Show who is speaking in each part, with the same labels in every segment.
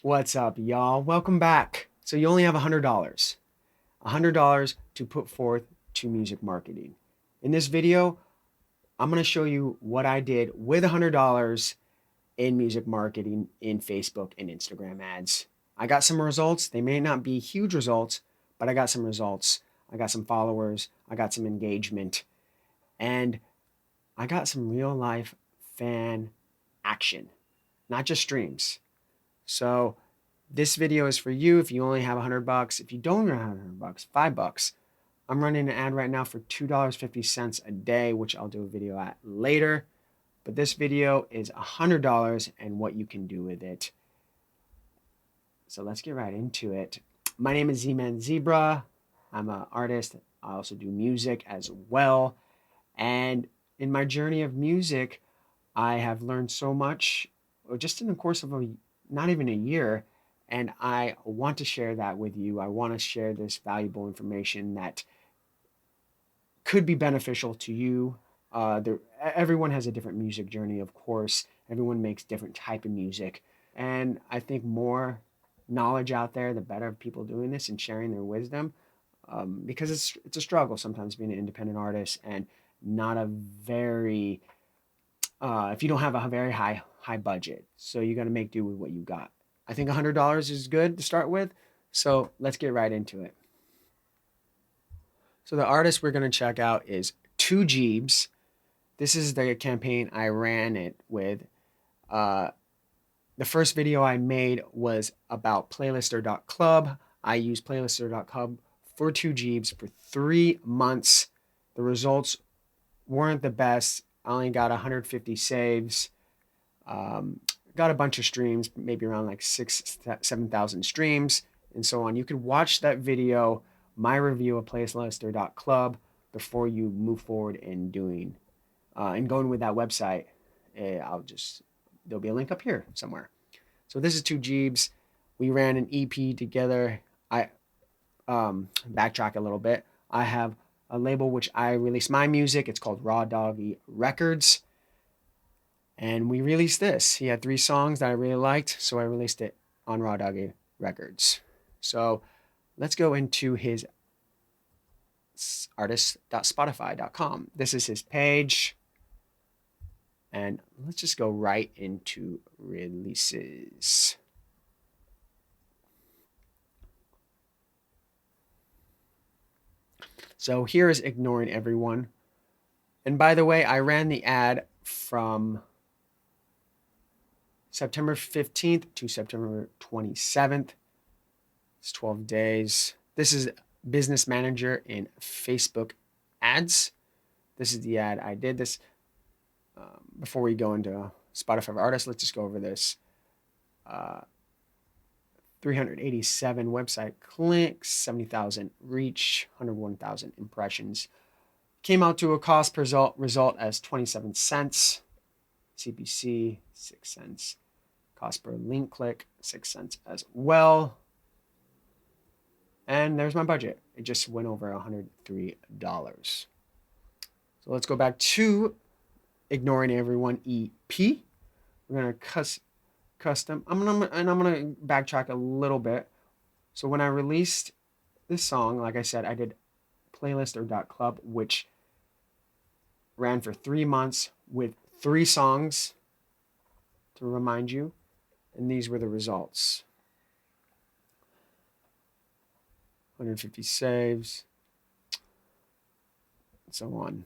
Speaker 1: What's up, y'all? Welcome back. So you only have $100. $100 to put forth to music marketing. In this video, I'm going to show you what I did with $100 in music marketing in Facebook and Instagram ads. I got some results. They may not be huge results, but I got some results. I got some followers. I got some engagement. And I got some real life fan action, not just streams. So this video is for you if you only have $100. If you don't have $100, $5. I'm running an ad right now for $2.50 a day, which I'll do a video at later. But this video is $100 and what you can do with it. So let's get right into it. My name is Z-Man Zebra. I'm an artist. I also do music as well. And in my journey of music, I have learned so much just in the course of not even a year. And I want to share that with you. I want to share this valuable information that could be beneficial to you. Everyone has a different music journey, of course. Everyone makes different type of music. And I think more knowledge out there, the better people doing this and sharing their wisdom. Because it's a struggle sometimes being an independent artist and not a very, if you don't have a very high budget. So you got to make do with what you got. I think $100 is good to start with. So let's get right into it. So the artist we're going to check out is twogeebs. This is the campaign I ran it with. The first video I made was about playlister.club. I used playlister.club for twogeebs for 3 months. The results weren't the best. I only got 150 saves. Got a bunch of streams, maybe around like 7,000 streams and so on. You could watch that video, my review of playlister.club, before you move forward in doing and going with that website. There'll be a link up here somewhere. So this is twogeebs. We ran an EP together. I backtrack a little bit. I have a label which I release my music. It's called Raw Doggy Records. And we released this. He had 3 songs that I really liked, so I released it on Raw Doggy Records. So let's go into his artist.spotify.com. This is his page. And let's just go right into releases. So here is Ignoring Everyone. And by the way, I ran the ad from September 15th to September 27th. It's 12 days. This is Business Manager in Facebook ads. This is the ad I did this. Before we go into Spotify for Artists, let's just go over this. 387 website clicks, 70,000 reach, 101,000 impressions. Came out to a cost per result as 27 cents. CPC, 6 cents. Cost per link click, 6 cents as well. And there's my budget. It just went over $103. So let's go back to Ignoring Everyone EP. We're going to custom. I'm going to backtrack a little bit. So when I released this song, like I said, I did playlister.club, which ran for 3 months with 3 songs to remind you. And these were the results. 150 saves, and so on.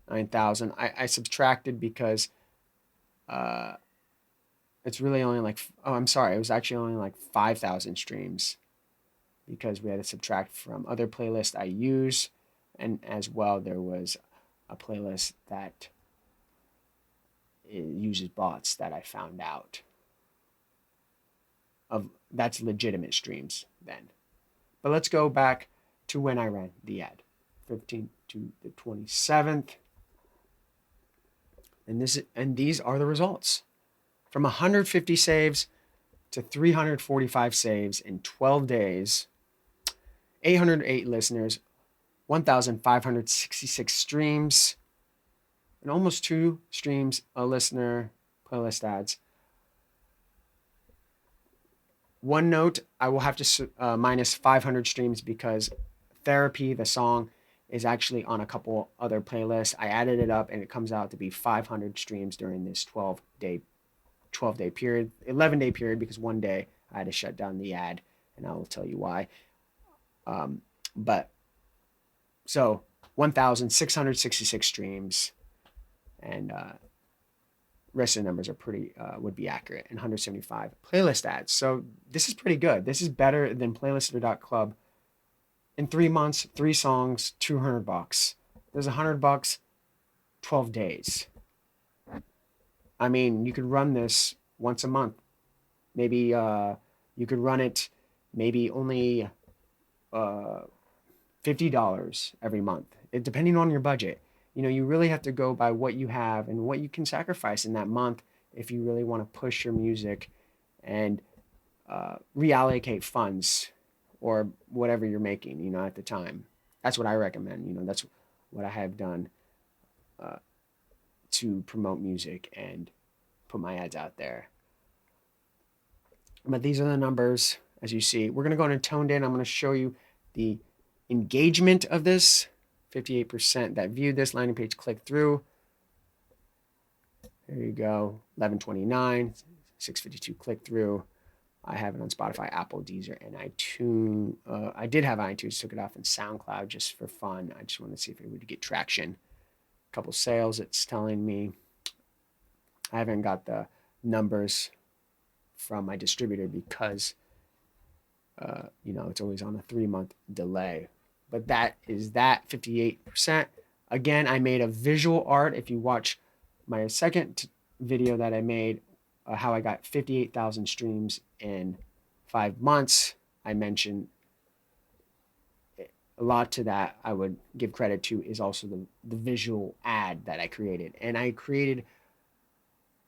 Speaker 1: 9,000. I subtracted because it's really only like, it was actually only like 5,000 streams because we had to subtract from other playlists I use. And as well, there was a playlist that uses bots that I found out of. That's legitimate streams then. But let's go back to when I ran the ad, 15th to the 27th. And these are the results. From 150 saves to 345 saves in 12 days, 808 listeners, 1,566 streams, and almost 2 streams a listener playlist ads. One note, I will have to minus 500 streams because Therapy, the song, is actually on a couple other playlists. I added it up and it comes out to be 500 streams during this 12-day period, 11-day period, because one day I had to shut down the ad, and I will tell you why. But so 1,666 streams, and rest of the numbers are pretty would be accurate, and 175 playlist ads. So this is pretty good. This is better than playlister.club. In 3 months, 3 songs, $200. There's $100, 12 days. I mean, you could run this once a month. Maybe you could run it maybe only $50 every month, depending on your budget. You know, you really have to go by what you have and what you can sacrifice in that month if you really want to push your music and reallocate funds or whatever you're making, you know, at the time. That's what I recommend. You know, that's what I have done to promote music and put my ads out there. But these are the numbers, as you see. We're going to go into Tonedenn. I'm going to show you the engagement of this. 58% that viewed this landing page clicked through. There you go. 1129, 652 click through. I have it on Spotify, Apple, Deezer, and iTunes. I did have iTunes, took it off in SoundCloud just for fun. I just wanted to see if it would get traction. A couple sales, it's telling me. I haven't got the numbers from my distributor because, you know, it's always on a 3-month delay. But that is that 58%. Again, I made a visual art. If you watch my second video that I made, how I got 58,000 streams in 5 months, I mentioned a lot to that. I would give credit to is also the visual ad that I created. And I created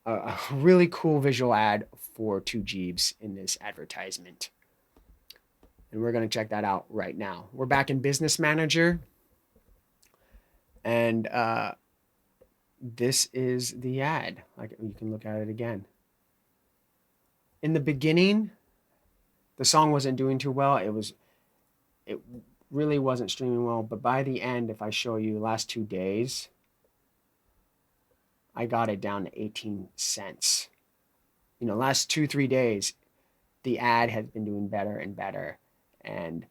Speaker 1: a really cool visual ad for twogeebs in this advertisement. And we're going to check that out right now. We're back in Business Manager. And this is the ad. You can look at it again. In the beginning, the song wasn't doing too well. It really wasn't streaming well. But by the end, if I show you the last 2 days, I got it down to 18 cents. You know, last 2-3 days, the ad has been doing better and better. And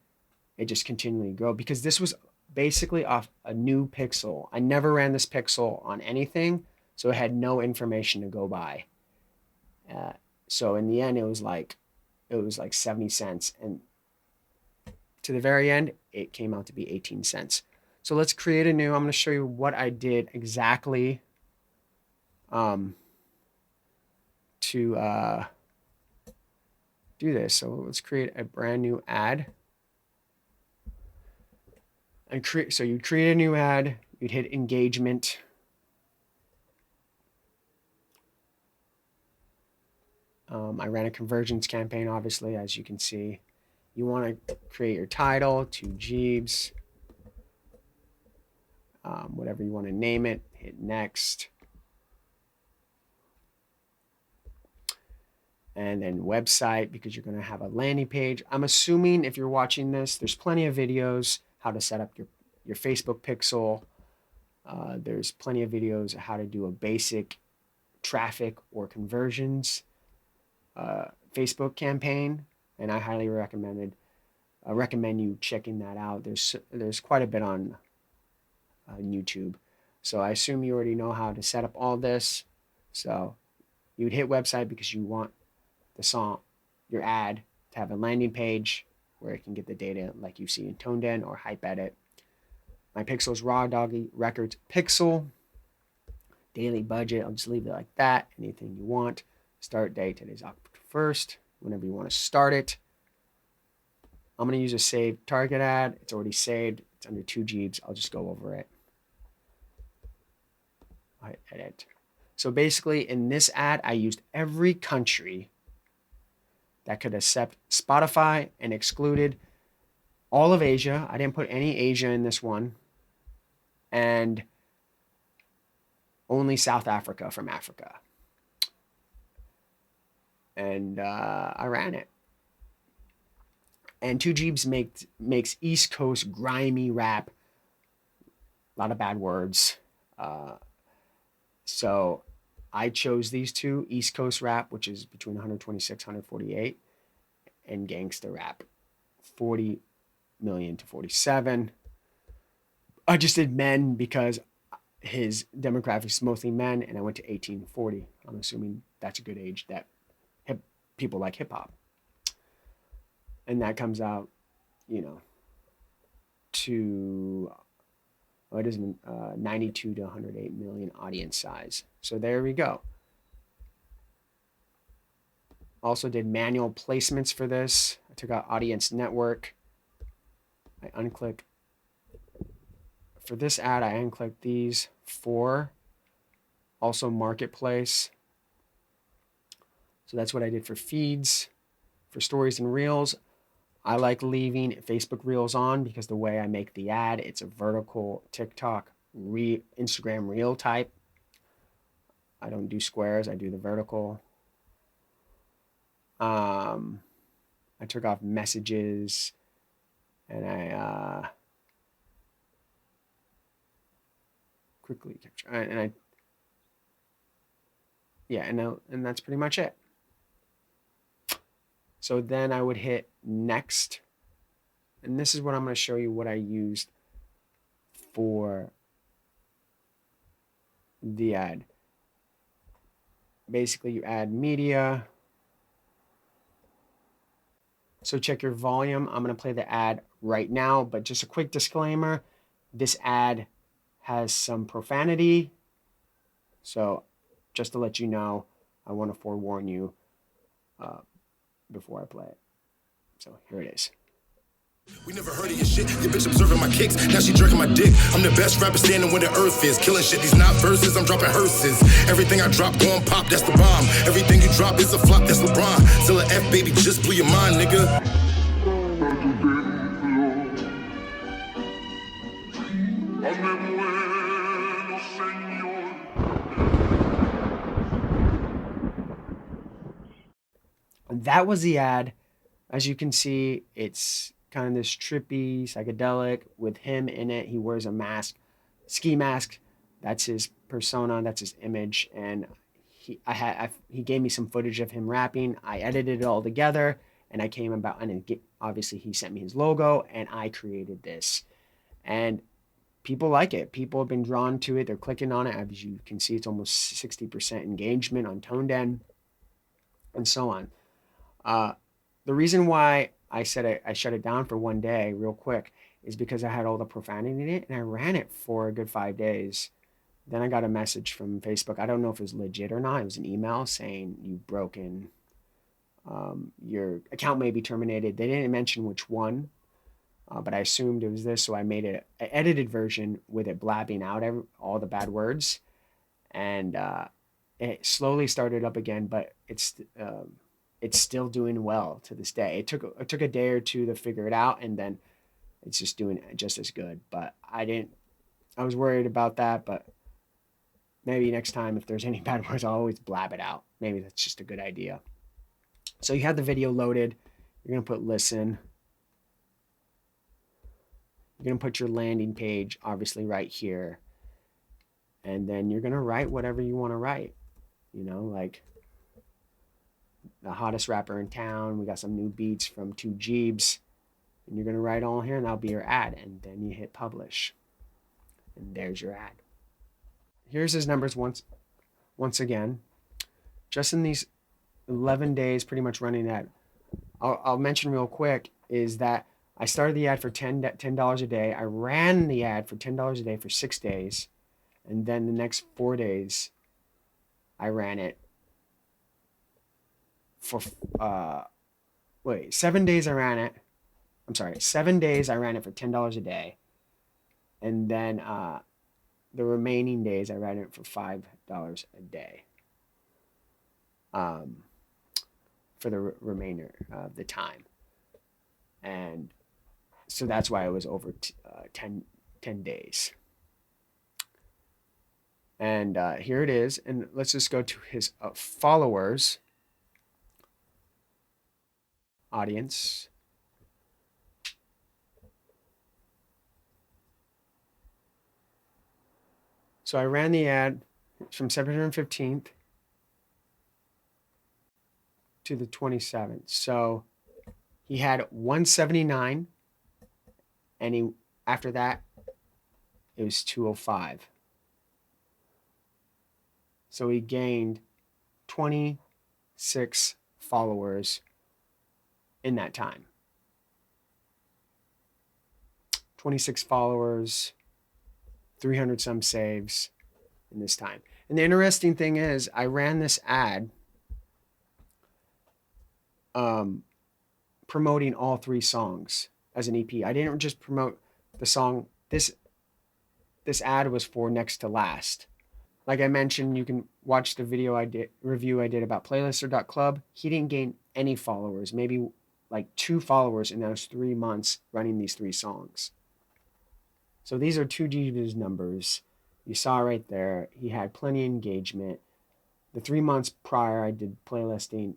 Speaker 1: it just continually grow because this was basically off a new pixel. I never ran this pixel on anything, so it had no information to go by. So in the end, it was like 70 cents, and to the very end, it came out to be 18 cents. So let's create a new. I'm going to show you what I did exactly to do this. So let's create a brand new ad. And so you'd create a new ad, you'd hit engagement. I ran a conversions campaign, obviously, as you can see. You want to create your title, twogeebs, whatever you want to name it, hit next. And then website, because you're going to have a landing page. I'm assuming if you're watching this, there's plenty of videos how to set up your Facebook pixel. There's plenty of videos how to do a basic traffic or conversions Facebook campaign, and I highly recommend you checking that out. There's quite a bit on YouTube. So I assume you already know how to set up all this. So you would hit website because you want your ad to have a landing page where it can get the data like you see in Tonedenn or Hype Edit. My pixel is Raw Doggy Records Pixel. Daily budget, I'll just leave it like that. Anything you want. Start date, today's October 1st. Whenever you want to start it. I'm going to use a saved target ad. It's already saved. It's under twogeebs. I'll just go over it. I hit edit. So basically, in this ad, I used every country that could accept Spotify and excluded all of Asia. I didn't put any Asia in this one. And only South Africa from Africa. And I ran it. And twogeebs makes East Coast grimy rap. A lot of bad words. So I chose these two: East Coast rap, which is between 126, 148, and gangster rap, 40 million to 47. I just did men because his demographic is mostly men, and I went to 1840. I'm assuming that's a good age that people like hip hop. And that comes out, to what is 92 to 108 million audience size. So there we go. Also did manual placements for this. I took out audience network. I unclick. For this ad, I unclick these 4. Also marketplace. So that's what I did for feeds. For stories and reels, I like leaving Facebook Reels on because the way I make the ad, it's a vertical TikTok, Instagram Reel type. I don't do squares, I do the vertical. I took off messages, and I quickly capture, and that's pretty much it. So then I would hit next. And this is what I'm going to show you what I used for the ad. Basically, you add media. So check your volume. I'm going to play the ad right now, but just a quick disclaimer. This ad has some profanity. So just to let you know, I want to forewarn you before I play it. So here it is.
Speaker 2: We never heard of your shit. Your bitch observing my kicks. Now she jerking my dick. I'm the best rapper standing where the earth is. Killing shit. These not verses. I'm dropping hearses. Everything I drop going pop. That's the bomb. Everything you drop is a flop. That's LeBron. Still a F, baby. Just blew your mind, nigga.
Speaker 1: That was the ad. As you can see, it's kind of this trippy, psychedelic with him in it. He wears a mask, ski mask. That's his persona. That's his image. And he gave me some footage of him rapping. I edited it all together, and I came about, and obviously he sent me his logo, and I created this. And people like it. People have been drawn to it. They're clicking on it. As you can see, it's almost 60% engagement on Tonedenn, and so on. The reason why I said I shut it down for one day real quick is because I had all the profanity in it, and I ran it for a good 5 days. Then I got a message from Facebook. I don't know if it was legit or not. It was an email saying you've broken, your account may be terminated. They didn't mention which one, but I assumed it was this. So I made an edited version with it blabbing out all the bad words, and it slowly started up again, but it's still doing well to this day. It took a day or two to figure it out, and then it's just doing just as good. But I was worried about that, but maybe next time if there's any bad words, I'll always blab it out. Maybe that's just a good idea. So you have the video loaded. You're going to put listen. You're going to put your landing page, obviously, right here. And then you're going to write whatever you want to write. Like the hottest rapper in town. We got some new beats from twogeebs. And you're going to write all here, and that'll be your ad. And then you hit publish. And there's your ad. Here's his numbers once again. Just in these 11 days, pretty much running that. I'll mention real quick is that I started the ad for $10 a day. I ran the ad for $10 a day for 6 days. And then the next 4 days, I ran it for 7 days. I ran it. I'm sorry, 7 days I ran it for $10 a day. And then the remaining days I ran it for $5 a day. For the remainder of the time. And so that's why it was over 10 days. And here it is. And let's just go to his followers. Audience. So I ran the ad from September 15th to the 27th. So he had 179, and he after that it was 205. So he gained 26 followers in that time. 26 followers, 300 some saves in this time. And the interesting thing is, I ran this ad promoting all 3 songs as an EP. I didn't just promote the song. This ad was for Next to Last. Like I mentioned, you can watch the review I did about playlister.club. He didn't gain any followers, maybe like 2 followers in those 3 months running these 3 songs. So these are twogeebs numbers. You saw right there, he had plenty of engagement. The 3 months prior, I did playlisting,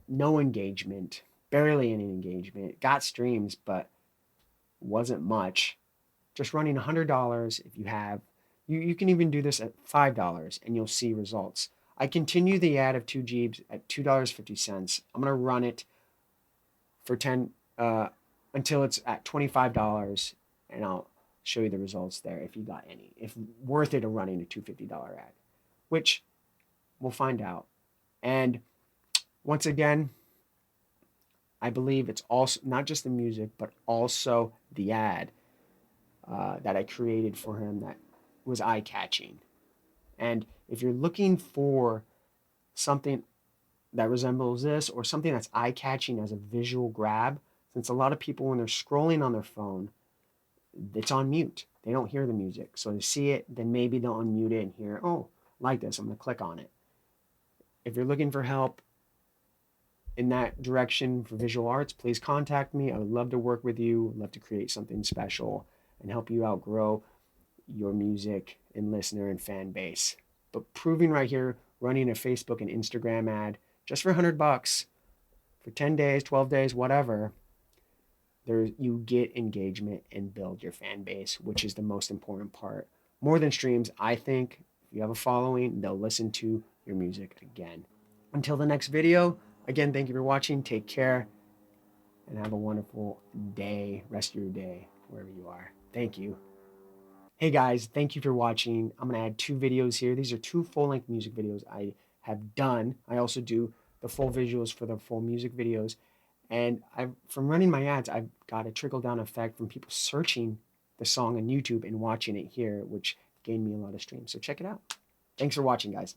Speaker 1: no engagement, barely any engagement. Got streams, but wasn't much. Just running $100 if you have. You can even do this at $5 and you'll see results. I continue the ad of twogeebs at $2.50. I'm gonna run it for 10 until it's at $25, and I'll show you the results there if you got any. If worth it of running a $250 ad, which we'll find out. And once again, I believe it's also not just the music, but also the ad that I created for him that was eye-catching. And if you're looking for something that resembles this, or something that's eye-catching as a visual grab, since a lot of people, when they're scrolling on their phone, it's on mute. They don't hear the music. So to see it, then maybe they'll unmute it and hear, oh, like this, I'm going to click on it. If you're looking for help in that direction for visual arts, please contact me. I would love to work with you. I'd love to create something special and help you outgrow your music and listener and fan base. But proving right here, running a Facebook and Instagram ad just for $100 for 10 days, 12 days, whatever, you get engagement and build your fan base, which is the most important part. More than streams, I think. If you have a following, they'll listen to your music again. Until the next video, again, thank you for watching. Take care and have a wonderful day, rest of your day, wherever you are. Thank you. Hey guys, thank you for watching. I'm gonna add 2 videos here. These are 2 full-length music videos I have done. I also do the full visuals for the full music videos. And from running my ads, I've got a trickle-down effect from people searching the song on YouTube and watching it here, which gained me a lot of streams. So check it out. Thanks for watching, guys.